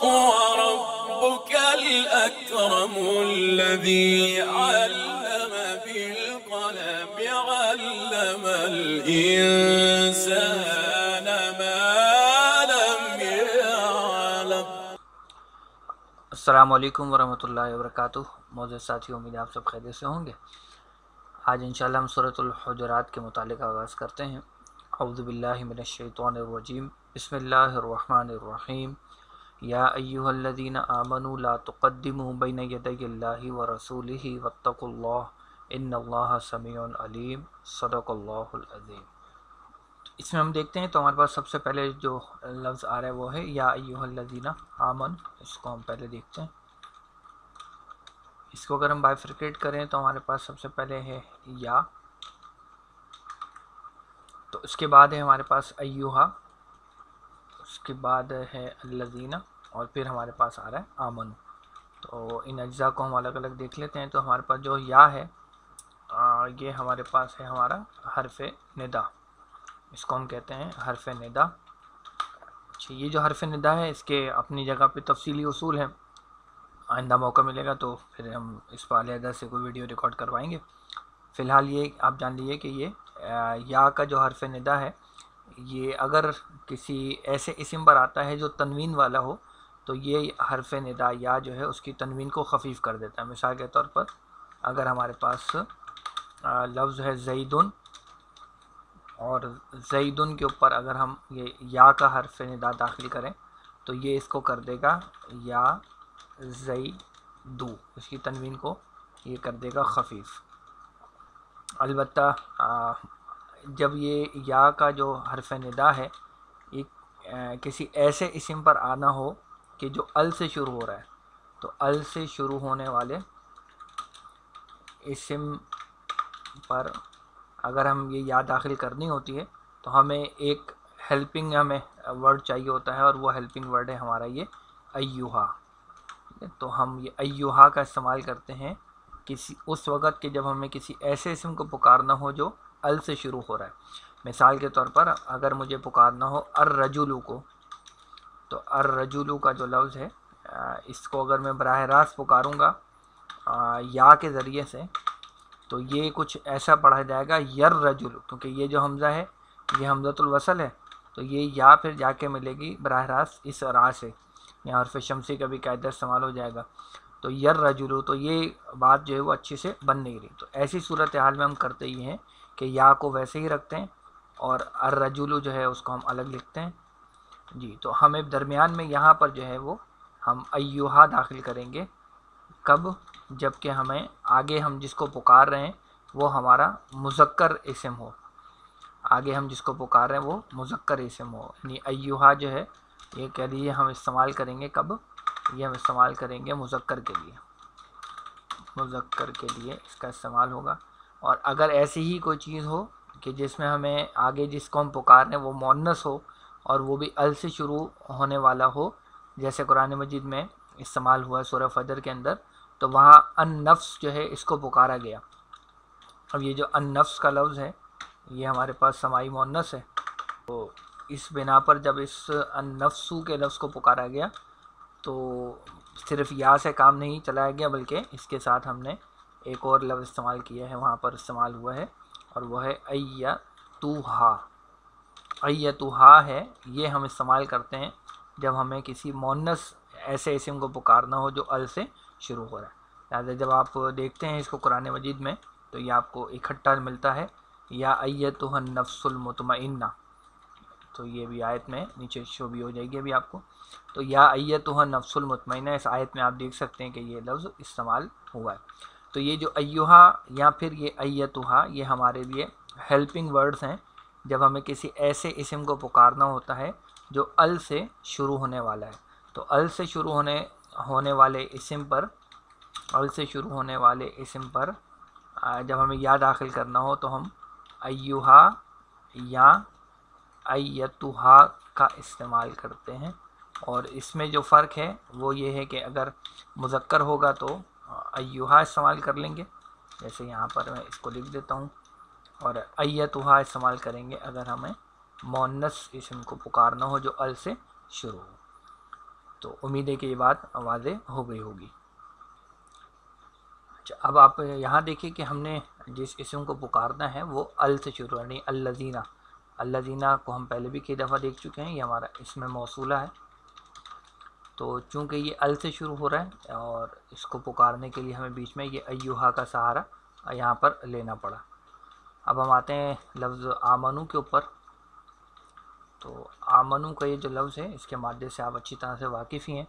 وربك الأكرم الذي علم بالقلم علم الإنسان ما لم يعلم۔ السلام علیکم ورحمۃ اللہ وبرکاتہ۔ معزز ساتھیوں، امید آپ سب خیریت سے ہوں گے۔ آج انشاءاللہ ہم سورۃ الحجرات کے متعلق آغاز کرتے ہیں۔ اعوذ باللہ من الشیطان الرجیم، بسم اللہ الرحمن الرحیم۔ یا ایہا الذین آمنوا لا تقدموا بین یدی اللہ ورسولہ واتقوا اللہ ان اللہ سمیع علیم، صدق اللہ العظیم۔ اس میں ہم دیکھتے ہیں تو ہمارے پاس سب سے پہلے جو لفظ آ رہا ہے وہ ہے یا ایہا الذین آمن۔ اس کو ہم پہلے دیکھتے ہیں۔ اس کو اگر ہم بائفرکیٹ کریں تو ہمارے پاس سب سے پہلے ہے یا، تو اس کے بعد ہے ہمارے پاس ایہا، اس کے بعد ہے الذین، اور پھر ہمارے پاس آ رہا ہے آمن۔ تو ان اجزاء کو ہم الگ الگ دیکھ لیتے ہیں۔ تو ہمارے پاس جو یا ہے یہ ہمارے پاس ہے ہمارا حرف ندا، اس کو ہم کہتے ہیں حرف ندا۔ اچھا، یہ جو حرف ندا ہے اس کے اپنی جگہ پہ تفصیلی اصول ہیں، آئندہ موقع ملے گا تو پھر ہم اس پر علیحدہ سے کوئی ویڈیو ریکارڈ کروائیں گے۔ فی الحال یہ آپ جان لیجیے کہ یہ یا کا جو حرف ندا ہے، یہ اگر کسی ایسے اسم پر آتا ہے جو تنوین والا ہو تو یہ حرف ندا یا جو ہے اس کی تنوین کو خفیف کر دیتا ہے۔ مثال کے طور پر اگر ہمارے پاس لفظ ہے زیدن، اور زیدن کے اوپر اگر ہم یہ یا کا حرف ندا داخل کریں تو یہ اس کو کر دے گا یا زیدو، اس کی تنوین کو یہ کر دے گا خفیف۔ البتہ جب یہ یا کا جو حرف ندا ہے یہ کسی ایسے اسم پر آنا ہو کہ جو ال سے شروع ہو رہا ہے، تو ال سے شروع ہونے والے اسم پر اگر ہم یہ یا داخل کرنی ہوتی ہے تو ہمیں ایک ہیلپنگ ہمیں ورڈ چاہیے ہوتا ہے، اور وہ ہیلپنگ ورڈ ہے ہمارا یہ ایہا۔ تو ہم یہ ایہا کا استعمال کرتے ہیں اس وقت کہ جب ہمیں کسی ایسے اسم کو پکارنا ہو جو ال سے شروع ہو رہا ہے۔ مثال کے طور پر اگر مجھے پکارنا ہو الرجل کو، تو الرجل کا جو لفظ ہے اس کو اگر میں براہ راست پکاروں گا یا کے ذریعے سے تو یہ کچھ ایسا پڑھا جائے گا یررجل، کیونکہ یہ جو حمزہ ہے یہ حمزۃ الوصل ہے، تو یہ یا پھر جا کے ملے گی براہ راست اس را سے، یہاں حرف شمسی کا بھی قاعدہ استعمال ہو جائے گا، تو یررجل، تو یہ بات جو ہے وہ اچھے سے بن نہیں رہی۔ تو ایسی صورتحال میں ہم کرتے ہی ہیں کہ یا کو ویسے ہی رکھتے ہیں اور الرجل جو ہے اس کو ہم الگ لکھتے ہیں جی۔ تو ہمیں درمیان میں یہاں پر جو ہے وہ ہم ایہا داخل کریں گے، کب؟ جب کہ ہمیں آگے ہم جس کو پکار رہے ہیں وہ ہمارا مذکر اسم ہو، آگے ہم جس کو پکار رہے ہیں وہ مذکر اسم ہو، یعنی ایہا جو ہے یہ کہہ لیجیے ہم استعمال کریں گے کب؟ یہ ہم استعمال کریں گے مذکر کے لیے، مذکر کے لیے اس کا استعمال ہوگا۔ اور اگر ایسی ہی کوئی چیز ہو کہ جس میں ہمیں آگے جس کو ہم پکار رہے ہیں وہ مؤنث ہو اور وہ بھی ال سے شروع ہونے والا ہو، جیسے قرآن مجید میں استعمال ہوا ہے سورہ فجر کے اندر، تو وہاں النفس جو ہے اس کو پکارا گیا۔ اب یہ جو النفس کا لفظ ہے یہ ہمارے پاس سماعی مؤنث ہے، تو اس بنا پر جب اس النفسو کے لفظ کو پکارا گیا تو صرف یا سے کام نہیں چلایا گیا، بلکہ اس کے ساتھ ہم نے ایک اور لفظ استعمال کیا ہے، وہاں پر استعمال ہوا ہے، اور وہ ہے ایتوہا۔ ایتوہا ہے، یہ ہم استعمال کرتے ہیں جب ہمیں کسی مؤنث ایسے اسم کو پکارنا ہو جو ال سے شروع ہو رہا ہے۔ لہٰذا جب آپ دیکھتے ہیں اس کو قرآن مجید میں تو یہ آپ کو اکٹھا ملتا ہے یا ایتھا النفس المطمئنہ، تو یہ بھی آیت میں نیچے شو بھی ہو جائے گی ابھی آپ کو۔ تو یا ایتھا النفس المطمئنہ اس آیت میں آپ دیکھ سکتے ہیں کہ یہ لفظ استعمال ہوا ہے۔ تو یہ جو ایہا یا پھر یہ ایتھا یہ ہمارے لیے ہیلپنگ ورڈز ہیں جب ہمیں کسی ایسے اسم کو پکارنا ہوتا ہے جو ال سے شروع ہونے والا ہے۔ تو ال سے شروع ہونے والے اسم پر جب ہمیں یا داخل کرنا ہو تو ہم ایہا یا ایتھا کا استعمال کرتے ہیں۔ اور اس میں جو فرق ہے وہ یہ ہے کہ اگر مذکر ہوگا تو ایہا استعمال کر لیں گے، جیسے یہاں پر میں اس کو لکھ دیتا ہوں، اور ایتھا استعمال کریں گے اگر ہمیں مؤنث اسم کو پکارنا ہو جو ال سے شروع ہو۔ تو امید ہے کہ یہ بات واضح ہو گئی ہوگی۔ اچھا، اب آپ یہاں دیکھیں کہ ہم نے جس اسم کو پکارنا ہے وہ ال سے شروع، یعنی الذین۔ الذین کو ہم پہلے بھی کئی دفعہ دیکھ چکے ہیں، یہ ہمارا اسم موصولہ ہے۔ تو چونکہ یہ ال سے شروع ہو رہا ہے اور اس کو پکارنے کے لیے ہمیں بیچ میں یہ ایہا کا سہارا یہاں پر لینا پڑا۔ اب ہم آتے ہیں لفظ آمنو کے اوپر۔ تو آمنو کا یہ جو لفظ ہے اس کے مادے سے آپ اچھی طرح سے واقف ہی ہیں،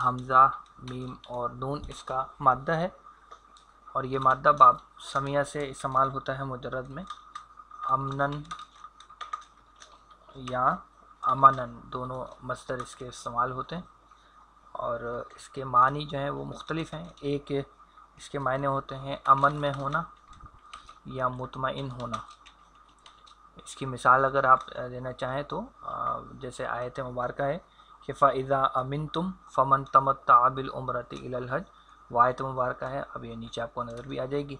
حمزہ، میم اور نون اس کا مادہ ہے، اور یہ مادہ باب سمیہ سے استعمال ہوتا ہے مجرد میں، امنن یا امنن دونوں مصدر اس کے استعمال ہوتے ہیں، اور اس کے معنی جو ہیں وہ مختلف ہیں۔ ایک اس کے معنی ہوتے ہیں امن میں ہونا یا مطمئن ہونا۔ اس کی مثال اگر آپ دینا چاہیں تو جیسے آیت مبارکہ ہے کہ فَإِذَا أَمِنْتُمْ فَمَنْ تَمَتَّعَ بِالْعُمْرَةِ إِلَى الْحَجِّ، وہ آیت مبارکہ ہے، اب یہ نیچے آپ کو نظر بھی آ جائے گی۔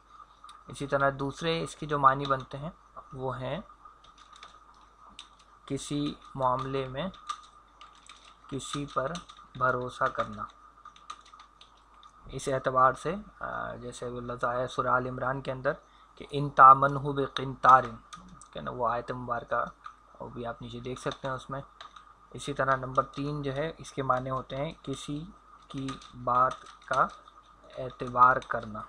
اسی طرح دوسرے اس کی جو معنی بنتے ہیں وہ ہیں کسی معاملے میں کسی پر بھروسہ کرنا۔ اس اعتبار سے جیسے وہ لفظ آیا سورہ آل عمران کے اندر کہ ان تامنہ بقنطار، کہ نا وہ آیت مبارکہ وہ بھی آپ نیچے دیکھ سکتے ہیں اس میں۔ اسی طرح نمبر 3 جو ہے اس کے معنی ہوتے ہیں کسی کی بات کا اعتبار کرنا۔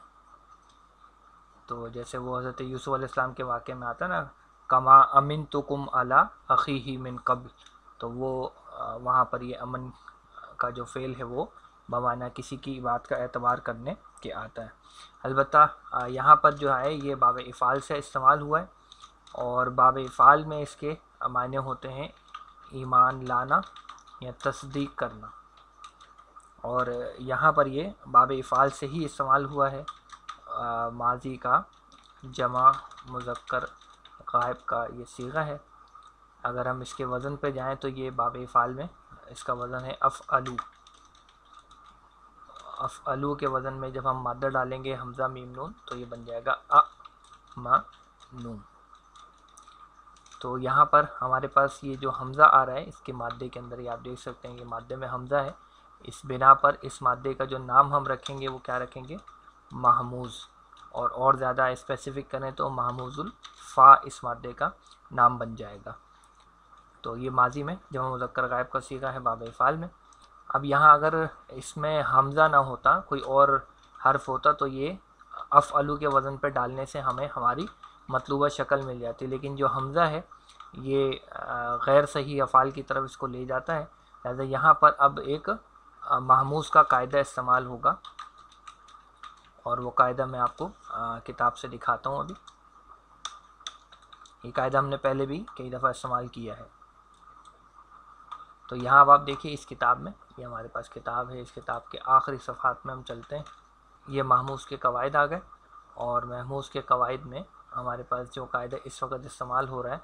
تو جیسے وہ حضرت یوسف علیہ السلام کے واقعے میں آتا ہے نا، کما امنتکم علی اخیہ من قبل، تو وہ وہاں پر یہ امن کا جو فعل ہے وہ بمعنی کسی کی بات کا اعتبار کرنے کے آتا ہے۔ البتہ یہاں پر جو ہے یہ باب افعال سے استعمال ہوا ہے، اور باب افعال میں اس کے معنی ہوتے ہیں ایمان لانا یا تصدیق کرنا، اور یہاں پر یہ باب افعال سے ہی استعمال ہوا ہے۔ ماضی کا جمع مذکر غائب کا یہ صیغہ ہے۔ اگر ہم اس کے وزن پہ جائیں تو یہ باب افعال میں اس کا وزن ہے افعلو۔ افعلو کے وزن میں جب ہم مادہ ڈالیں گے حمزہ میم نون تو یہ بن جائے گا نون۔ تو یہاں پر ہمارے پاس یہ جو حمزہ آ رہا ہے اس کے مادے کے اندر، یہ آپ دیکھ سکتے ہیں کہ مادے میں حمزہ ہے، اس بنا پر اس مادے کا جو نام ہم رکھیں گے وہ کیا رکھیں گے؟ محموز، اور زیادہ اسپیسیفک کریں تو محموز الفا اس مادے کا نام بن جائے گا۔ تو یہ ماضی میں جمع مذکر غائب کا صیغہ ہے باب افعال میں۔ اب یہاں اگر اس میں حمزہ نہ ہوتا، کوئی اور حرف ہوتا، تو یہ افعلو کے وزن پہ ڈالنے سے ہمیں ہماری مطلوبہ شکل مل جاتی، لیکن جو حمزہ ہے یہ غیر صحیح افعال کی طرف اس کو لے جاتا ہے، لہذا یہاں پر اب ایک محموز کا قاعدہ استعمال ہوگا، اور وہ قاعدہ میں آپ کو کتاب سے دکھاتا ہوں ابھی۔ یہ قاعدہ ہم نے پہلے بھی کئی دفعہ استعمال کیا ہے۔ تو یہاں اب آپ دیکھیے اس کتاب میں، یہ ہمارے پاس کتاب ہے، اس کتاب کے آخری صفحات میں ہم چلتے ہیں۔ یہ محموز کے قواعد آ گئے، اور محموز کے قواعد میں ہمارے پاس جو قاعدہ اس وقت استعمال ہو رہا ہے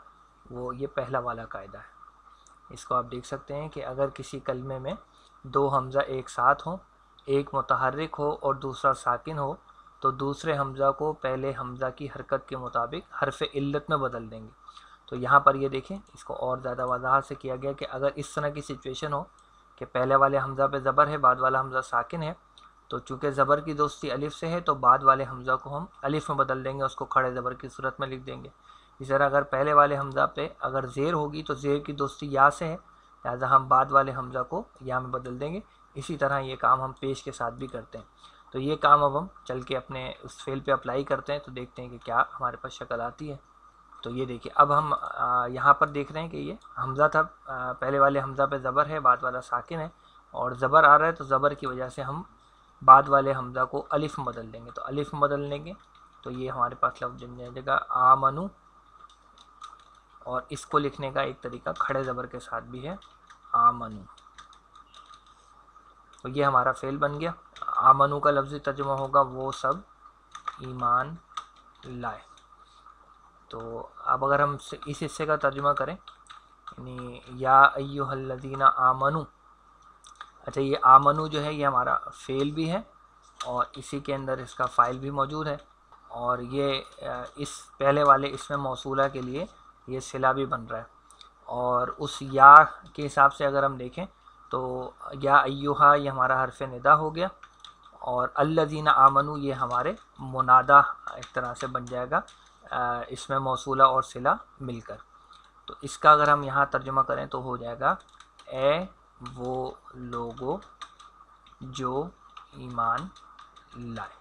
وہ یہ پہلا والا قاعدہ ہے۔ اس کو آپ دیکھ سکتے ہیں کہ اگر کسی کلمے میں دو حمزہ ایک ساتھ ہوں، ایک متحرک ہو اور دوسرا ساکن ہو، تو دوسرے حمزہ کو پہلے حمزہ کی حرکت کے مطابق حرف علت میں بدل دیں گے۔ تو یہاں پر یہ دیکھیں، اس کو اور زیادہ وضاحت سے کیا گیا کہ اگر اس طرح کی سچویشن ہو کہ پہلے والے حمزہ پہ زبر ہے، بعد والا حمزہ ساکن ہے، تو چونکہ زبر کی دوستی الف سے ہے تو بعد والے حمزہ کو ہم الف میں بدل دیں گے، اس کو کھڑے زبر کی صورت میں لکھ دیں گے۔ اس طرح اگر پہلے والے حمزہ پہ اگر زیر ہوگی تو زیر کی دوستی یا سے ہے، لہذا ہم بعد والے حمزہ کو یا میں بدل دیں گے۔ اسی طرح یہ کام ہم پیش کے ساتھ بھی کرتے ہیں۔ تو یہ کام اب ہم چل کے اپنے اس فعل پہ اپلائی کرتے ہیں، تو دیکھتے ہیں کہ کیا ہمارے پاس شکل آتی ہے۔ تو یہ دیکھیے، اب ہم یہاں پر دیکھ رہے ہیں کہ یہ حمزہ تھا، پہلے والے حمزہ پہ زبر ہے، بعد والا ساکن ہے، اور زبر آ رہا ہے تو زبر کی وجہ سے ہم بعد والے حمزہ کو الف میں بدل دیں گے۔ تو الف میں بدل دیں گے تو یہ ہمارے پاس لفظ بن جائے گا آمنو، اور اس کو لکھنے کا ایک طریقہ کھڑے زبر کے ساتھ بھی ہے، آمنو۔ تو یہ ہمارا فعل بن گیا۔ آمنو کا لفظی ترجمہ ہوگا وہ سب ایمان لائے۔ تو اب اگر ہم اس حصے کا ترجمہ کریں، یعنی یا ایھا الذین آمنو، اچھا یہ آمنو جو ہے یہ ہمارا فعل بھی ہے، اور اسی کے اندر اس کا فاعل بھی موجود ہے، اور یہ اس پہلے والے اسم موصولہ کے لیے یہ صلہ بھی بن رہا ہے۔ اور اس یا کے حساب سے اگر ہم دیکھیں تو یا ایہا یہ ہمارا حرف ندا ہو گیا، اور الذین آمنو یہ ہمارے منادہ ایک طرح سے بن جائے گا، اس میں موصولہ اور صلہ مل کر۔ تو اس کا اگر ہم یہاں ترجمہ کریں تو ہو جائے گا اے وہ لوگو جو ایمان لائے۔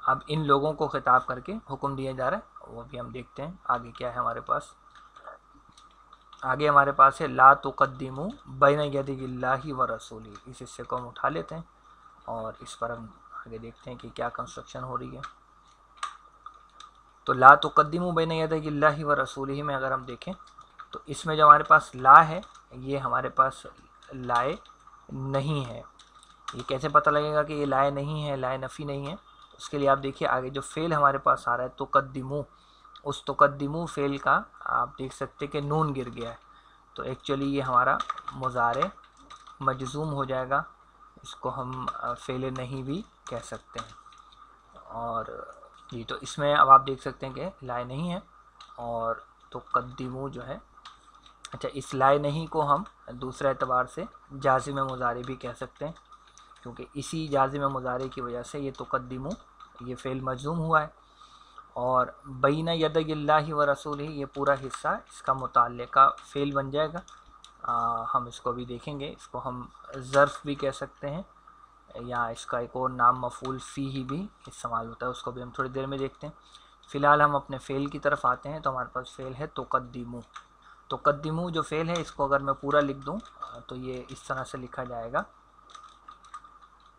اب ان لوگوں کو خطاب کر کے حکم دیا جا رہا ہے، وہ بھی ہم دیکھتے ہیں آگے کیا ہے ہمارے پاس۔ آگے ہمارے پاس ہے لا تقدموا بین یدی اللہ و رسولہ، اس حصے کو ہم اٹھا لیتے ہیں اور اس پر ہم آگے دیکھتے ہیں کہ کیا کنسٹرکشن ہو رہی ہے۔ تو لا تقدموا بین یدی اللہ و رسولہ میں اگر ہم دیکھیں تو اس میں جو ہمارے پاس لا ہے یہ ہمارے پاس لائے نہیں ہے۔ یہ کیسے پتہ لگے گا کہ یہ لائے نہیں ہے، لائے نفی نہیں ہے؟ اس کے لیے آپ دیکھیے آگے جو فعل ہمارے پاس آ رہا ہے تقدمو، اس تقدمو فعل کا آپ دیکھ سکتے کہ نون گر گیا ہے، تو ایکچولی یہ ہمارا مضارع مجزوم ہو جائے گا، اس کو ہم فعل نہیں بھی کہہ سکتے ہیں۔ اور یہ تو اس میں اب آپ دیکھ سکتے ہیں کہ لائے نہیں ہے، اور تقدمو جو ہے، اچھا اس لائے نہیں کو ہم دوسرے اعتبار سے جازم مضارع بھی کہہ سکتے ہیں، کیونکہ اسی جازم مضارع کی وجہ سے یہ تقدمو یہ فعل مجزوم ہوا ہے۔ اور بین یدی اللہ و رسولہ یہ پورا حصہ اس کا متعلقہ فعل بن جائے گا۔ ہم اس کو بھی دیکھیں گے، اس کو ہم ظرف بھی کہہ سکتے ہیں، یا اس کا ایک اور نام مفعول فیہ بھی استعمال ہوتا ہے، اس کو بھی ہم تھوڑی دیر میں دیکھتے ہیں۔ فی الحال ہم اپنے فعل کی طرف آتے ہیں، تو ہمارے پاس فعل ہے تقدمو۔ تقدمو جو فعل ہے اس کو اگر میں پورا لکھ دوں تو یہ اس طرح سے لکھا جائے گا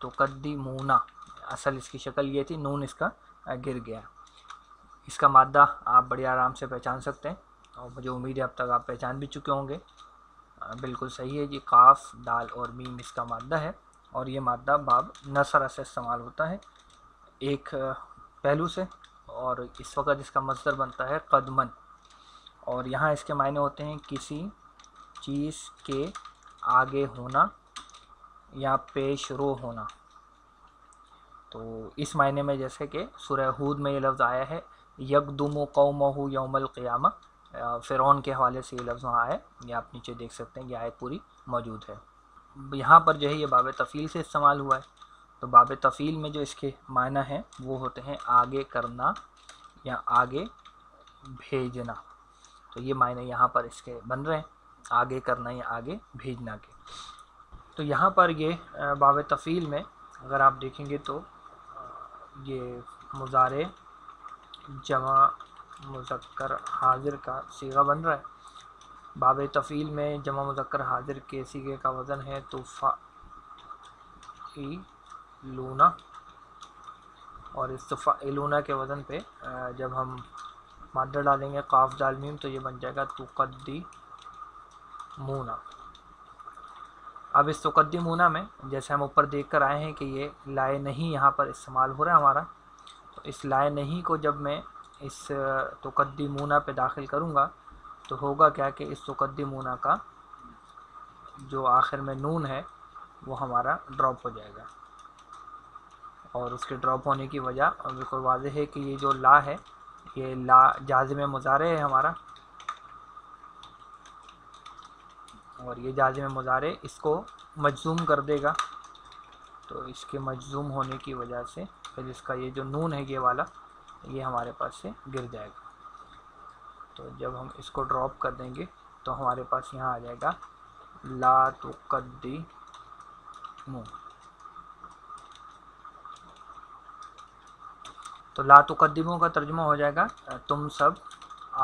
تقدمونا، اصل اس کی شکل یہ تھی، نون اس کا گر گیا۔ اس کا مادہ آپ بڑی آرام سے پہچان سکتے ہیں، اور مجھے امید ہے اب تک آپ پہچان بھی چکے ہوں گے۔ بالکل صحیح ہے جی، قاف دال اور میم اس کا مادہ ہے، اور یہ مادہ باب نصر سے استعمال ہوتا ہے ایک پہلو سے، اور اس وقت اس کا مصدر بنتا ہے قدمن، اور یہاں اس کے معنی ہوتے ہیں کسی چیز کے آگے ہونا یا پیش رو ہونا۔ تو اس معنی میں جیسے کہ سورہ ہود میں یہ لفظ آیا ہے یقدم قومہ یوم القیامہ، فرعون کے حوالے سے یہ لفظ وہاں آیا، یہ آپ نیچے دیکھ سکتے ہیں، یہ آیت پوری موجود ہے۔ یہاں پر جو ہے یہ باب تفعیل سے استعمال ہوا ہے، تو باب تفعیل میں جو اس کے معنی ہیں وہ ہوتے ہیں آگے کرنا یا آگے بھیجنا، تو یہ معنی یہاں پر اس کے بن رہے ہیں، آگے کرنا یا آگے بھیجنا کے۔ تو یہاں پر یہ باب تفعیل میں اگر آپ دیکھیں گے تو یہ مضارع جمع مذکر حاضر کا صیغہ بن رہا ہے۔ باب تفعیل میں جمع مذکر حاضر کے صیغے کا وزن ہے تفعیلون، اور اس تفعیلون کے وزن پہ جب ہم مادہ ڈالیں گے قاف دال میم تو یہ بن جائے گا تقدمون۔ اب اس تقدمون میں جیسے ہم اوپر دیکھ کر آئے ہیں کہ یہ لائے نہیں یہاں پر استعمال ہو رہا ہے ہمارا، تو اس لائے نہیں کو جب میں اس تقدمون پہ داخل کروں گا تو ہوگا کیا کہ اس تقدمون کا جو آخر میں نون ہے وہ ہمارا ڈراپ ہو جائے گا، اور اس کے ڈراپ ہونے کی وجہ بالکل واضح ہے کہ یہ جو لا ہے یہ لا جازم مضارع ہے ہمارا، اور یہ جازم مضارع اس کو مجزوم کر دے گا، تو اس کے مجزوم ہونے کی وجہ سے پھر اس کا یہ جو نون ہے یہ والا یہ ہمارے پاس سے گر جائے گا۔ تو جب ہم اس کو ڈراپ کر دیں گے تو ہمارے پاس یہاں آ جائے گا لا تقدمو۔ تو لا تقدمو کا ترجمہ ہو جائے گا تم سب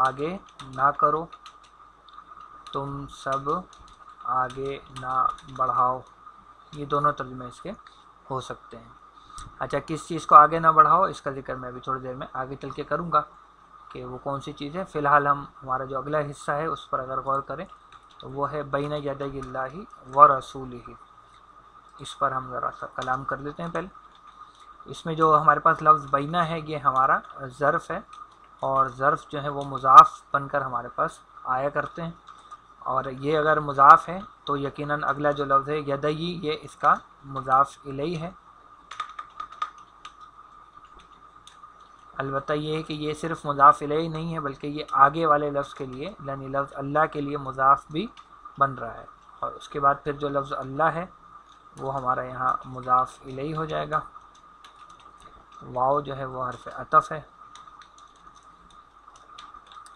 آگے نہ کرو، تم سب آگے نہ بڑھاؤ، یہ دونوں ترجمے اس کے ہو سکتے ہیں۔ اچھا کس چیز کو آگے نہ بڑھاؤ اس کا ذکر میں ابھی تھوڑی دیر میں آگے چل کے کروں گا کہ وہ کون سی چیز ہے۔ فی الحال ہم ہمارا جو اگلا حصہ ہے اس پر اگر غور کریں تو وہ ہے بین یدی اللہ و رسولہ، اس پر ہم ذرا سا کلام کر لیتے ہیں۔ پہلے اس میں جو ہمارے پاس لفظ بینہ ہے یہ ہمارا ظرف ہے، اور ظرف جو ہے وہ مضاف بن کر ہمارے پاس آیا کرتے ہیں، اور یہ اگر مضاف ہے تو یقیناً اگلا جو لفظ ہے یدی یہ اس کا مضاف الیہ ہے۔ البتہ یہ ہے کہ یہ صرف مضاف الیہ نہیں ہے بلکہ یہ آگے والے لفظ کے لیے یعنی لفظ اللہ کے لیے مضاف بھی بن رہا ہے، اور اس کے بعد پھر جو لفظ اللہ ہے وہ ہمارا یہاں مضاف الیہ ہو جائے گا، واو جو ہے وہ حرف عطف ہے۔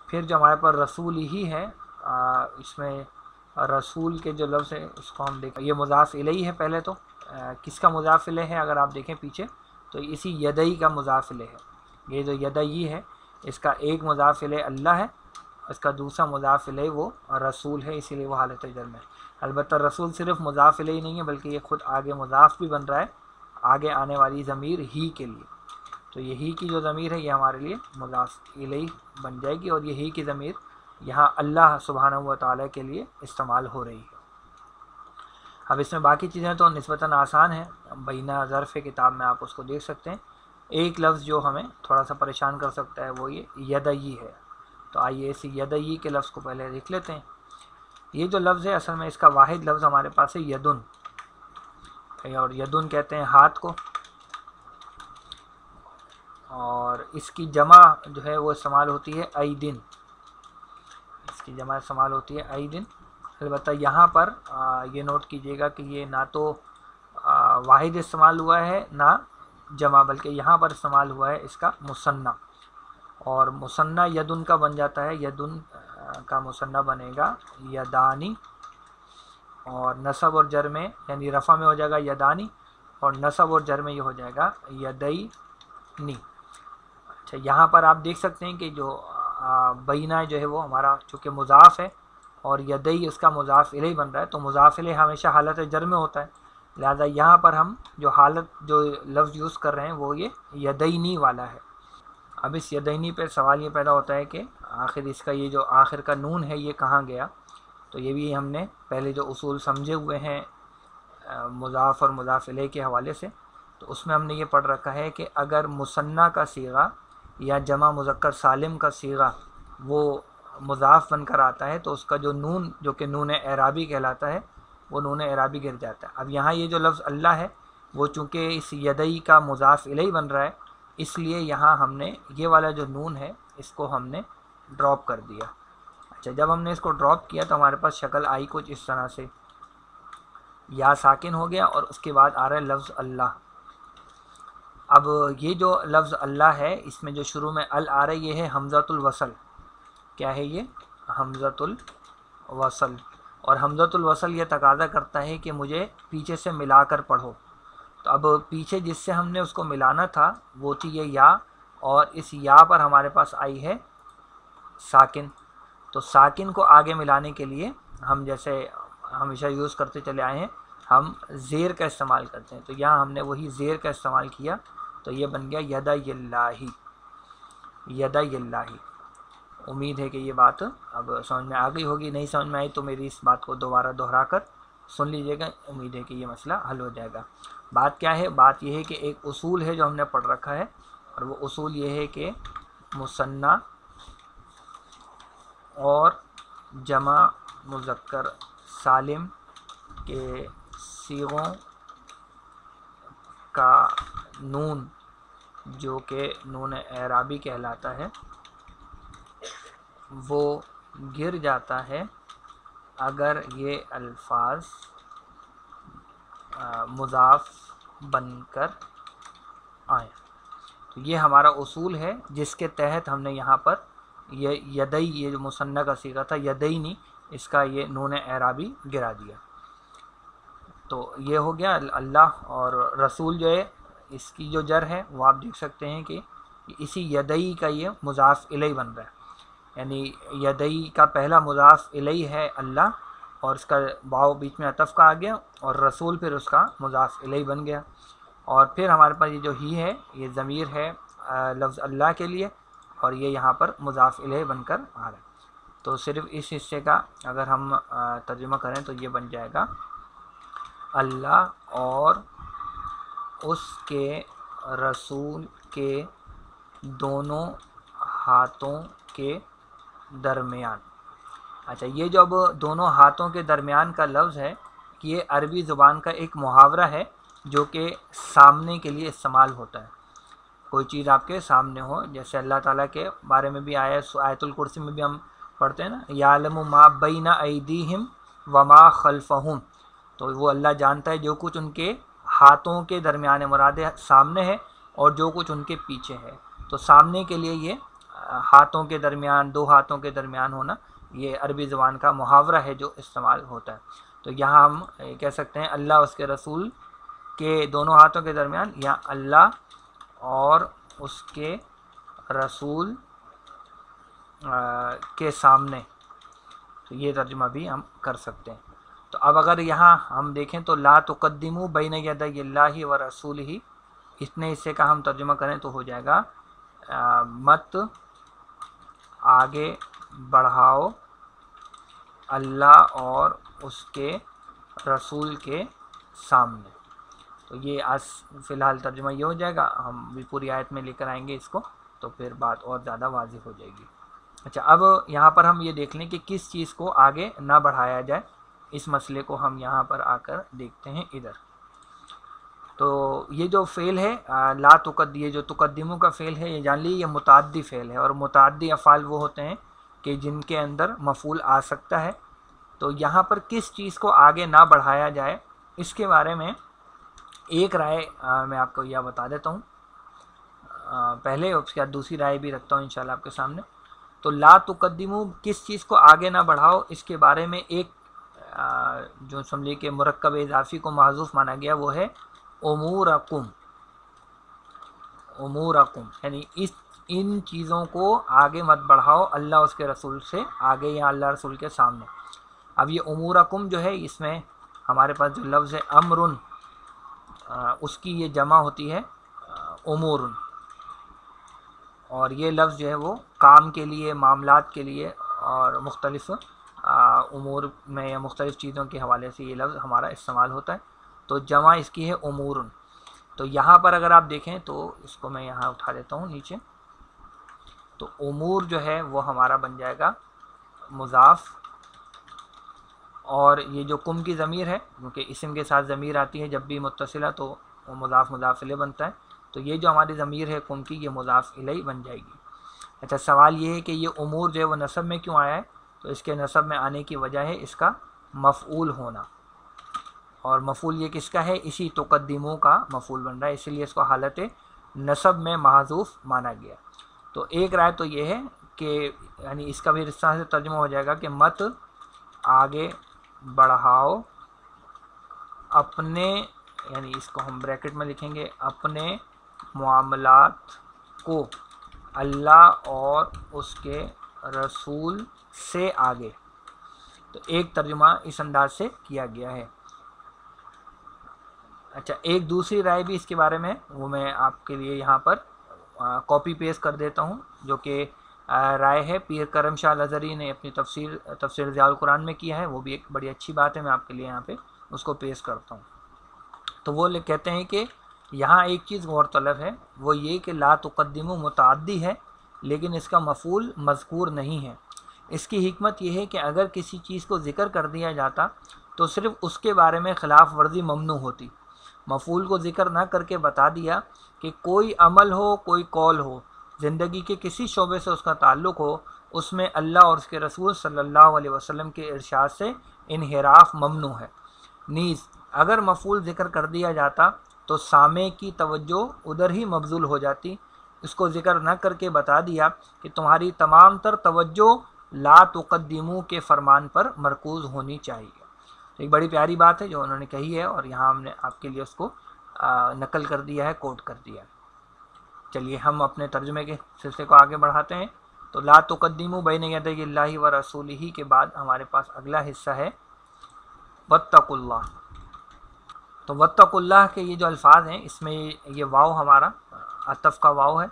پھر جو ہمارے پاس رسول ہی ہے، اس میں رسول کے جو لفظ ہے اس کو ہم دیکھیں، یہ مضاف الیہ ہے۔ پہلے تو کس کا مضاف الیہ ہے؟ اگر آپ دیکھیں پیچھے تو اسی یدئی کا مضاف الیہ ہے۔ یہ جو یدئی ہے اس کا ایک مضاف الیہ اللہ ہے، اس کا دوسرا مضاف الیہ وہ رسول ہے، اسی لیے وہ حالت جر میں ہے۔ البتہ رسول صرف مضاف الیہ نہیں ہے بلکہ یہ خود آگے مضاف بھی بن رہا ہے آگے آنے والی ضمیر ہی کے لیے، تو یہ ہی کی جو ضمیر ہے یہ ہمارے لیے مضاف الیہ بن جائے گی، اور یہ ہی کی ضمیر یہاں اللہ سبحانہ و تعالیٰ کے لیے استعمال ہو رہی ہے۔ اب اس میں باقی چیزیں تو نسبتاً آسان ہیں، بینہ ظرف کتاب میں آپ اس کو دیکھ سکتے ہیں۔ ایک لفظ جو ہمیں تھوڑا سا پریشان کر سکتا ہے وہ یہ یدئی ہے، تو آئیے اسی یدئی کے لفظ کو پہلے دیکھ لیتے ہیں۔ یہ جو لفظ ہے اصل میں اس کا واحد لفظ ہمارے پاس ہے یدن، اور یدن کہتے ہیں ہاتھ کو، اور اس کی جمع جو ہے وہ استعمال ہوتی ہے ایدن، اس کی جمع استعمال ہوتی ہے ایدن۔ البتہ یہاں پر یہ نوٹ کیجئے گا کہ یہ نہ تو واحد استعمال ہوا ہے نہ جمع، بلکہ یہاں پر استعمال ہوا ہے اس کا مثنیٰ، اور مثنیٰ یدن کا بن جاتا ہے، یدن کا مثنیٰ بنے گا یدانی، اور نصب اور جر میں یعنی رفع میں ہو جائے گا یدانی، اور نصب اور جر میں یہ ہو جائے گا یدینی۔ اچھا، یہاں پر آپ دیکھ سکتے ہیں کہ جو بینہ جو ہے وہ ہمارا چونکہ مضاف ہے اور یدئی اس کا مضاف الیہ بن رہا ہے، تو مضاف الیہ ہمیشہ حالت جر میں ہوتا ہے، لہذا یہاں پر ہم جو لفظ یوز کر رہے ہیں وہ یہ یدینی والا ہے۔ اب اس یدینی پہ سوال یہ پیدا ہوتا ہے کہ آخر اس کا یہ جو آخر کا نون ہے یہ کہاں گیا؟ تو یہ بھی ہم نے پہلے جو اصول سمجھے ہوئے ہیں مضاف اور مضاف الیہ کے حوالے سے، تو اس میں ہم نے یہ پڑھ رکھا ہے کہ اگر مثنیٰ کا صیغہ یا جمع مذکر سالم کا صیغہ وہ مضاف بن کر آتا ہے تو اس کا جو نون جو کہ نون اعرابی کہلاتا ہے وہ نون اعرابی گر جاتا ہے۔ اب یہاں یہ جو لفظ اللہ ہے وہ چونکہ اس یدئی کا مضاف الیہ بن رہا ہے، اس لیے یہاں ہم نے یہ والا جو نون ہے اس کو ہم نے ڈراپ کر دیا۔ اچھا، جب ہم نے اس کو ڈراپ کیا تو ہمارے پاس شکل آئی کچھ اس طرح سے، یا ساکن ہو گیا اور اس کے بعد آ رہا ہے لفظ اللہ۔ اب یہ جو لفظ اللہ ہے اس میں جو شروع میں ال آ رہا ہے یہ ہے حمزۃ الوصل۔ کیا ہے یہ؟ حمزۃ الوصل، اور حمزۃ الوصل یہ تقاضا کرتا ہے کہ مجھے پیچھے سے ملا کر پڑھو، تو اب پیچھے جس سے ہم نے اس کو ملانا تھا وہ تھی یہ یا، اور اس یا پر ہمارے پاس آئی ہے ساکن، تو ساکن کو آگے ملانے کے لیے ہم جیسے ہمیشہ یوز کرتے چلے آئے ہیں ہم زیر کا استعمال کرتے ہیں، تو یہاں ہم نے وہی زیر کا استعمال کیا تو یہ بن گیا یدی اللہ، یدی اللہ۔ امید ہے کہ یہ بات اب سمجھ میں آ گئی ہوگی، نہیں سمجھ میں آئی تو میری اس بات کو دوبارہ دہرا کر سن لیجئے گا، امید ہے کہ یہ مسئلہ حل ہو جائے گا۔ بات کیا ہے؟ بات یہ ہے کہ ایک اصول ہے جو ہم نے پڑھ رکھا ہے، اور وہ اصول یہ ہے کہ مثنیٰ اور جمع مذکر سالم کے صیغوں کا نون جو کہ نون اعرابی کہلاتا ہے وہ گر جاتا ہے اگر یہ الفاظ مضاف بن کر آئیں۔ تو یہ ہمارا اصول ہے جس کے تحت ہم نے یہاں پر یہ یدئی، یہ جو مثنیٰ کا صیغہ تھا یدینی، اس کا یہ نون اعرابی گرا دیا۔ تو یہ ہو گیا اللہ، اور رسول جو ہے اس کی جو جر ہے وہ آپ دیکھ سکتے ہیں کہ اسی یدئی کا یہ مضاف الیہ بن رہا ہے، یعنی یدئی کا پہلا مضاف الیہ ہے اللہ، اور اس کا واو بیچ میں عطف کا آ گیا، اور رسول پھر اس کا مضاف الیہ بن گیا، اور پھر ہمارے پاس یہ جو ہی ہے یہ ضمیر ہے لفظ اللہ کے لیے، اور یہ یہاں پر مضاف الیہ بن کر آ رہا ہے۔ تو صرف اس حصے کا اگر ہم ترجمہ کریں تو یہ بن جائے گا اللہ اور اس کے رسول کے دونوں ہاتھوں کے درمیان۔ اچھا، یہ جو اب دونوں ہاتھوں کے درمیان کا لفظ ہے یہ عربی زبان کا ایک محاورہ ہے جو کہ سامنے کے لیے استعمال ہوتا ہے، کوئی چیز آپ کے سامنے ہو، جیسے اللہ تعالیٰ کے بارے میں بھی آیا، آیت الکرسی میں بھی ہم پڑھتے ہیں نا، یعلم ما بین ایدیہم وما خلفہم، تو وہ اللہ جانتا ہے جو کچھ ان کے ہاتھوں کے درمیان ہے، مراد سامنے ہے، اور جو کچھ ان کے پیچھے ہے۔ تو سامنے کے لیے یہ ہاتھوں کے درمیان، دو ہاتھوں کے درمیان ہونا، یہ عربی زبان کا محاورہ ہے جو استعمال ہوتا ہے۔ تو یہاں ہم کہہ سکتے ہیں اللہ اس کے رسول کے دونوں ہاتھوں کے درمیان، یا اللہ اور اس کے رسول کے سامنے، تو یہ ترجمہ بھی ہم کر سکتے ہیں۔ تو اب اگر یہاں ہم دیکھیں تو لا تقدموا بین یدی اللہ و رسولہ، اتنے حصے کا ہم ترجمہ کریں تو ہو جائے گا مت آگے بڑھاؤ اللہ اور اس کے رسول کے سامنے۔ تو یہ آج فی الحال ترجمہ یہ ہو جائے گا، ہم بھی پوری آیت میں لے کر آئیں گے اس کو، تو پھر بات اور زیادہ واضح ہو جائے گی۔ اچھا، اب یہاں پر ہم یہ دیکھ لیں کہ کس چیز کو آگے نہ بڑھایا جائے، اس مسئلے کو ہم یہاں پر آ کر دیکھتے ہیں ادھر۔ تو یہ جو فعل ہے لا تقد، یہ جو تقدموں کا فعل ہے، یہ جان لیجیے یہ متعدی فعل ہے، اور متعدی افعال وہ ہوتے ہیں کہ جن کے اندر مفعول آ سکتا ہے۔ تو یہاں پر کس چیز کو آگے نہ بڑھایا جائے، اس کے بارے میں ایک رائے میں آپ کو یہ بتا دیتا ہوں پہلے، اس کے بعد دوسری رائے بھی رکھتا ہوں انشاءاللہ آپ کے سامنے۔ تو لا تقدمو، کس چیز کو آگے نہ بڑھاؤ، اس کے بارے میں ایک جو سمجھے کہ مرکب اضافی کو محذوف مانا گیا، وہ ہے امورکم، امورکم، یعنی ان چیزوں کو آگے مت بڑھاؤ اللہ اس کے رسول سے آگے، یا اللہ رسول کے سامنے۔ اب یہ امورکم جو ہے، اس میں ہمارے پاس جو لفظ ہے امرن، اس کی یہ جمع ہوتی ہے امورن، اور یہ لفظ جو ہے وہ کام کے لیے، معاملات کے لیے، اور مختلف امور میں یا مختلف چیزوں کے حوالے سے یہ لفظ ہمارا استعمال ہوتا ہے۔ تو جمع اس کی ہے امورن۔ تو یہاں پر اگر آپ دیکھیں تو اس کو میں یہاں اٹھا دیتا ہوں نیچے، تو امور جو ہے وہ ہمارا بن جائے گا مضاف، اور یہ جو کم کی ضمیر ہے، کیونکہ اسم کے ساتھ ضمیر آتی ہے جب بھی متصلہ تو وہ مضاف مضاف الیہ بنتا ہے، تو یہ جو ہماری ضمیر ہے کم کی، یہ مضاف الیہ بن جائے گی۔ اچھا، سوال یہ ہے کہ یہ امور جو ہے وہ نصب میں کیوں آیا ہے؟ تو اس کے نصب میں آنے کی وجہ ہے اس کا مفعول ہونا، اور مفعول یہ کس کا ہے؟ اسی تقدموں کا مفعول بن رہا ہے، اسی لیے اس کو حالت نصب میں محذوف مانا گیا۔ تو ایک رائے تو یہ ہے کہ یعنی اس کا بھی اس طرح سے ترجمہ ہو جائے گا کہ مت آگے بڑھاؤ اپنے، یعنی اس کو ہم بریکٹ میں لکھیں گے، اپنے معاملات کو اللہ اور اس کے رسول سے آگے۔ تو ایک ترجمہ اس انداز سے کیا گیا ہے۔ اچھا، ایک دوسری رائے بھی اس کے بارے میں، وہ میں آپ کے لیے یہاں پر کاپی پیسٹ کر دیتا ہوں، جو کہ رائے ہے پیر کرم شاہ الازہری نے اپنی تفسیر ضیاء القرآن میں کیا ہے، وہ بھی ایک بڑی اچھی بات ہے، میں آپ کے لیے یہاں پہ اس کو پیش کرتا ہوں۔ تو وہ کہتے ہیں کہ یہاں ایک چیز غور طلب ہے، وہ یہ کہ لا تقدمو متعدی ہے، لیکن اس کا مفعول مذکور نہیں ہے۔ اس کی حکمت یہ ہے کہ اگر کسی چیز کو ذکر کر دیا جاتا تو صرف اس کے بارے میں خلاف ورزی ممنوع ہوتی۔ مفعول کو ذکر نہ کر کے بتا دیا کہ کوئی عمل ہو، کوئی قول ہو، زندگی کے کسی شعبے سے اس کا تعلق ہو، اس میں اللہ اور اس کے رسول صلی اللہ علیہ وسلم کے ارشاد سے انحراف ممنوع ہے۔ نیز اگر مفعول ذکر کر دیا جاتا تو سامع کی توجہ ادھر ہی مبذول ہو جاتی۔ اس کو ذکر نہ کر کے بتا دیا کہ تمہاری تمام تر توجہ لا تقدمو کے فرمان پر مرکوز ہونی چاہیے۔ ایک بڑی پیاری بات ہے جو انہوں نے کہی ہے، اور یہاں ہم نے آپ کے لیے اس کو نقل کر دیا ہے، کوٹ کر دیا ہے۔ چلیے ہم اپنے ترجمے کے سلسلے کو آگے بڑھاتے ہیں۔ تو لا تقدمو بین یدی اللہ و رسولہ کے بعد ہمارے پاس اگلا حصہ ہے واتقوا اللہ۔ تو واتقوا اللہ کے یہ جو الفاظ ہیں، اس میں یہ واو ہمارا عطف کا واو ہے،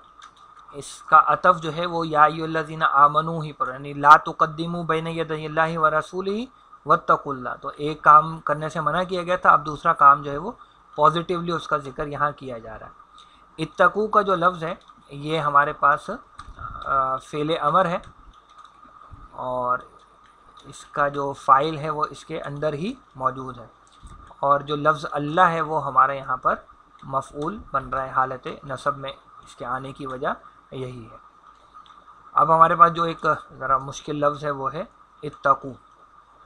اس کا عطف جو ہے وہ یا ایھا الذین آمنوا ہی پر، یعنی لا تقدموا بین یدی اللہ و رسولہ واتقوا اللہ۔ تو ایک کام کرنے سے منع کیا گیا تھا، اب دوسرا کام جو ہے وہ پازیٹیولی اس کا ذکر یہاں کیا جا رہا ہے۔ اتقوا کا جو لفظ ہے یہ ہمارے پاس فعل امر ہے، اور اس کا جو فاعل ہے وہ اس کے اندر ہی موجود ہے، اور جو لفظ اللہ ہے وہ ہمارے یہاں پر مفعول بن رہا ہے حالت نصب میں، اس کے آنے کی وجہ یہی ہے۔ اب ہمارے پاس جو ایک ذرا مشکل لفظ ہے وہ ہے اتقوا۔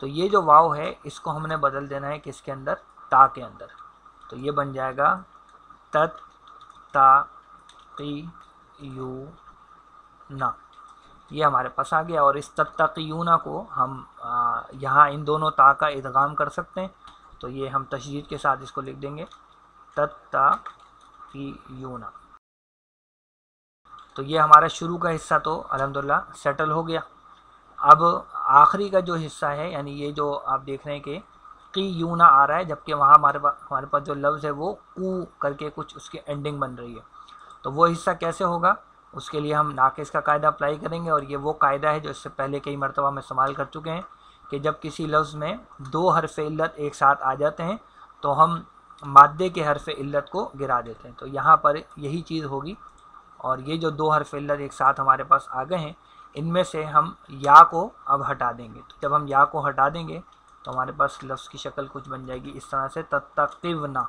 تو یہ جو واو ہے اس کو ہم نے بدل دینا ہے کس کے اندر؟ تا کے اندر. تو یہ بن جائے گا تتقیون. یہ ہمارے پاس آ گیا. اور اس تتقیون کو ہم یہاں ان دونوں تا کا ادغام کر سکتے ہیں. تو یہ ہم تشدید کے ساتھ اس کو لکھ دیں گے تتقیون. تو یہ ہمارا شروع کا حصہ تو الحمدللہ سیٹل ہو گیا. اب آخری کا جو حصہ ہے یعنی یہ جو آپ دیکھ رہے ہیں کہ قیونا آ رہا ہے جبکہ وہاں ہمارے پاس جو لفظ ہے وہ کو کر کے کچھ اس کی اینڈنگ بن رہی ہے. تو وہ حصہ کیسے ہوگا؟ اس کے لیے ہم ناقص کا قاعدہ اپلائی کریں گے. اور یہ وہ قاعدہ ہے جو اس سے پہلے کئی مرتبہ ہم استعمال کر چکے ہیں کہ جب کسی لفظ میں دو حرف علت ایک ساتھ آ جاتے ہیں تو ہم مادے کے حرف علت کو گرا دیتے ہیں. تو یہاں پر یہی چیز ہوگی. اور یہ جو دو حرف علت ایک ساتھ ہمارے پاس آ گئے ہیں ان میں سے ہم یا کو اب ہٹا دیں گے. تو جب ہم یا کو ہٹا دیں گے تو ہمارے پاس لفظ کی شکل کچھ بن جائے گی اس طرح سے تتقیونا.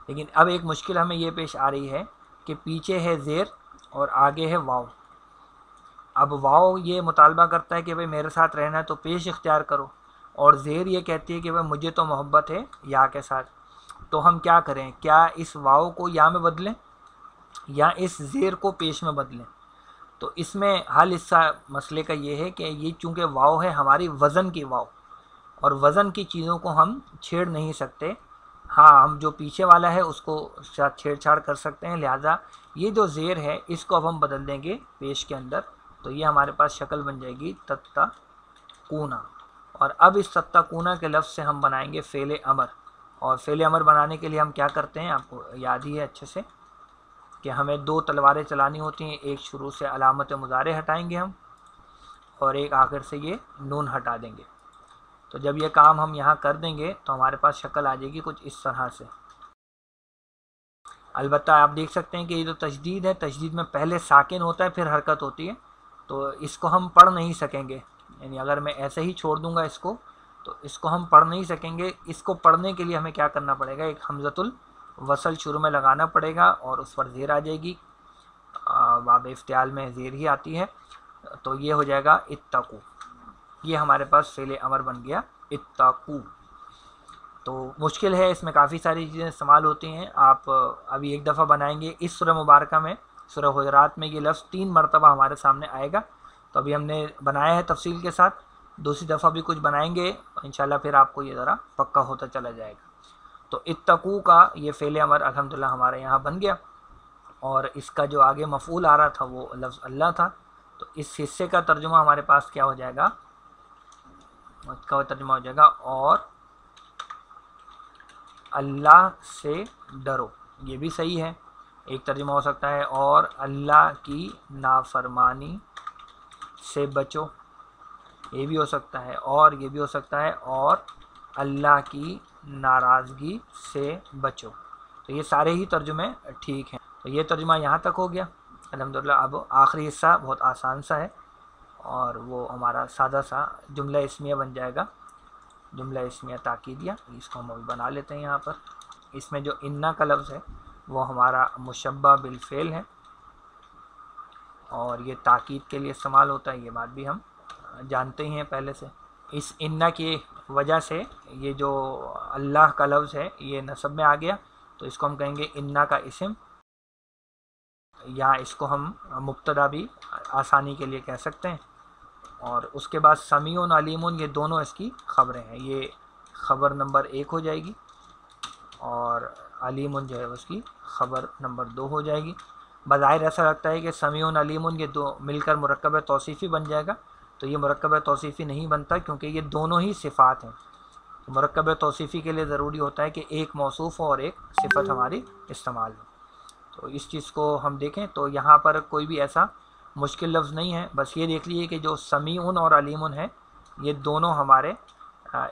لیکن اب ایک مشکل ہمیں یہ پیش آ رہی ہے کہ پیچھے ہے زیر اور آگے ہے واو. اب واو یہ مطالبہ کرتا ہے کہ بھئی میرے ساتھ رہنا ہے تو پیش اختیار کرو، اور زیر یہ کہتی ہے کہ بھئی مجھے تو محبت ہے یا کے ساتھ. تو ہم کیا کریں؟ کیا اس واو کو یا میں بدلیں یا اس زیر کو پیش میں بدلیں؟ تو اس میں حل حصہ مسئلے کا یہ ہے کہ یہ چونکہ واو ہے ہماری وزن کی واو، اور وزن کی چیزوں کو ہم چھیڑ نہیں سکتے. ہاں ہم جو پیچھے والا ہے اس کو ساتھ چھیڑ چھاڑ کر سکتے ہیں. لہٰذا یہ جو زیر ہے اس کو اب ہم بدل دیں گے پیش کے اندر. تو یہ ہمارے پاس شکل بن جائے گی تتقونا. اور اب اس تتقونا کے لفظ سے ہم بنائیں گے فعل امر. اور فعل امر بنانے کے لیے ہم کیا کرتے ہیں آپ کو یاد ہی ہے اچھے سے کہ ہمیں دو تلواریں چلانی ہوتی ہیں. ایک شروع سے علامت مضارع ہٹائیں گے ہم اور ایک آخر سے یہ نون ہٹا دیں گے. تو جب یہ کام ہم یہاں کر دیں گے تو ہمارے پاس شکل آ جائے گی کچھ اس طرح سے. البتہ آپ دیکھ سکتے ہیں کہ یہ جو تشدید ہے تشدید میں پہلے ساکن ہوتا ہے پھر حرکت ہوتی ہے. تو اس کو ہم پڑھ نہیں سکیں گے. یعنی اگر میں ایسے ہی چھوڑ دوں گا اس کو تو اس کو ہم پڑھ نہیں سکیں گے. اس کو پڑھنے کے لیے ہمیں کیا کرنا پڑے گا؟ ایک حمزۃ الوصل شروع میں لگانا پڑے گا اور اس پر زیر آ جائے گی. باب افتعال میں زیر ہی آتی ہے. تو یہ ہو جائے گا اتقو. یہ ہمارے پاس فعل امر بن گیا اتقو. تو مشکل ہے اس میں کافی ساری چیزیں استعمال ہوتی ہیں. آپ ابھی ایک دفعہ بنائیں گے اس سورہ مبارکہ میں سورہ حجرات میں یہ لفظ 3 مرتبہ ہمارے سامنے آئے گا. تو ابھی ہم نے بنایا ہے تفصیل کے ساتھ. دوسری دفعہ بھی کچھ بنائیں گے انشاءاللہ پھر آپ کو یہ ذرا پکا ہوتا چلا جائے گا. تو اتقو کا یہ فعل امر الحمدللہ ہمارے یہاں بن گیا. اور اس کا جو آگے مفعول آ رہا تھا وہ لفظ اللہ تھا. تو اس حصے کا ترجمہ ہمارے پاس کیا ہو جائے گا؟ اس کا ترجمہ ہو جائے گا اور اللہ سے ڈرو. یہ بھی صحیح ہے. ایک ترجمہ ہو سکتا ہے اور اللہ کی نافرمانی سے بچو. یہ بھی ہو سکتا ہے. اور یہ بھی ہو سکتا ہے اور اللہ کی ناراضگی سے بچو. تو یہ سارے ہی ترجمے ٹھیک ہیں. تو یہ ترجمہ یہاں تک ہو گیا الحمدللہ. اب آخری حصہ بہت آسان سا ہے اور وہ ہمارا سادہ سا جملہ اسمیہ بن جائے گا. جملہ اسمیہ تاکیدیہ. اس کو ہم ابھی بنا لیتے ہیں یہاں پر. اس میں جو انا کا لفظ ہے وہ ہمارا مشبہ بالفعل ہے اور یہ تاکید کے لیے استعمال ہوتا ہے. یہ بات بھی ہم جانتے ہی ہیں پہلے سے. اس انا کی وجہ سے یہ جو اللہ کا لفظ ہے یہ نسب میں آ گیا. تو اس کو ہم کہیں گے انا کا اسم، یا اس کو ہم مبتدا بھی آسانی کے لیے کہہ سکتے ہیں. اور اس کے بعد سمیع علیم یہ دونوں اس کی خبریں ہیں. یہ خبر نمبر 1 ہو جائے گی اور علیم جو ہے اس کی خبر نمبر 2 ہو جائے گی. بظاہر ایسا لگتا ہے کہ سمیع علیم یہ دو مل کر مرکب توصیفی بن جائے گا. تو یہ مرکب توصیفی نہیں بنتا کیونکہ یہ دونوں ہی صفات ہیں. مرکب توصیفی کے لیے ضروری ہوتا ہے کہ ایک موصوف ہو اور ایک صفت ہماری استعمال ہو. تو اس چیز کو ہم دیکھیں تو یہاں پر کوئی بھی ایسا مشکل لفظ نہیں ہے. بس یہ دیکھ لیجیے کہ جو سمیع اور علیم ہے یہ دونوں ہمارے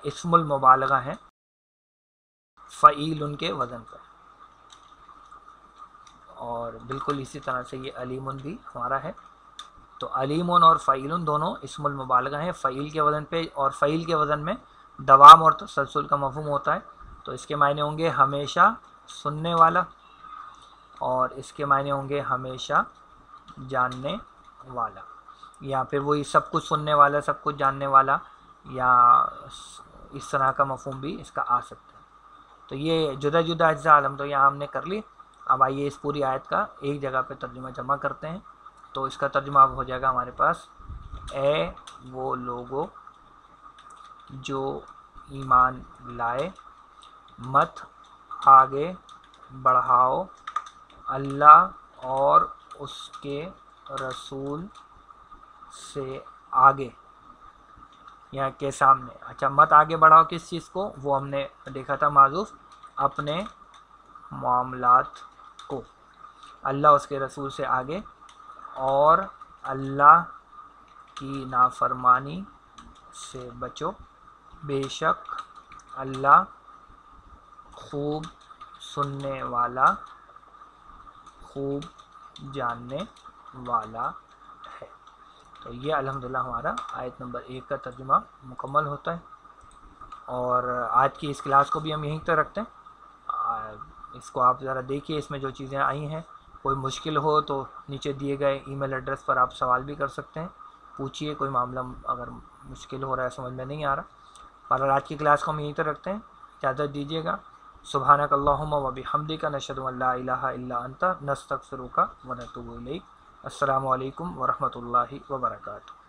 اسم المبالغہ ہیں فعیل کے وزن پر. اور بالکل اسی طرح سے یہ علیم بھی ہمارا ہے. تو علیم اور فعیل دونوں اسم المبالغہ ہیں فعیل کے وزن پہ. اور فعیل کے وزن میں دوام اور تسلسل کا مفہوم ہوتا ہے. تو اس کے معنی ہوں گے ہمیشہ سننے والا اور اس کے معنی ہوں گے ہمیشہ جاننے والا. یا پھر وہی سب کچھ سننے والا سب کچھ جاننے والا یا اس طرح کا مفہوم بھی اس کا آ سکتا ہے۔ تو یہ جدا جدا اجزاء الحمد للہ یہاں ہم نے کر لی۔ اب آئیے اس پوری آیت کا ایک جگہ پہ ترجمہ جمع کرتے ہیں۔ تو اس کا ترجمہ اب ہو جائے گا ہمارے پاس، اے وہ لوگو جو ایمان لائے، مت آگے بڑھاؤ اللہ اور اس کے رسول سے آگے یا کے سامنے۔ اچھا، مت آگے بڑھاؤ کس چیز کو؟ وہ ہم نے دیکھا تھا معذوف، اپنے معاملات کو، اللہ اس کے رسول سے آگے، اور اللہ کی نافرمانی سے بچو، بے شک اللہ خوب سننے والا، خوب جاننے والا ہے۔ تو یہ الحمدللہ ہمارا آیت نمبر 1 کا ترجمہ مکمل ہوتا ہے، اور آج کی اس کلاس کو بھی ہم یہیں تک رکھتے ہیں۔ اس کو آپ ذرا دیکھیے، اس میں جو چیزیں آئی ہیں، کوئی مشکل ہو تو نیچے دیے گئے ای میل ایڈریس پر آپ سوال بھی کر سکتے ہیں، پوچھیے کوئی معاملہ اگر مشکل ہو رہا ہے، سمجھ میں نہیں آ رہا۔ پر آج کی کلاس کو ہم یہیں تک رکھتے ہیں، اجازت دیجیے گا۔ سبحانک اللہم و بحمدک، نشہد ان لا الہ الا انت، نستغفرک و نتوب الیک۔ السلام علیکم ورحمۃ اللہ وبرکاتہ۔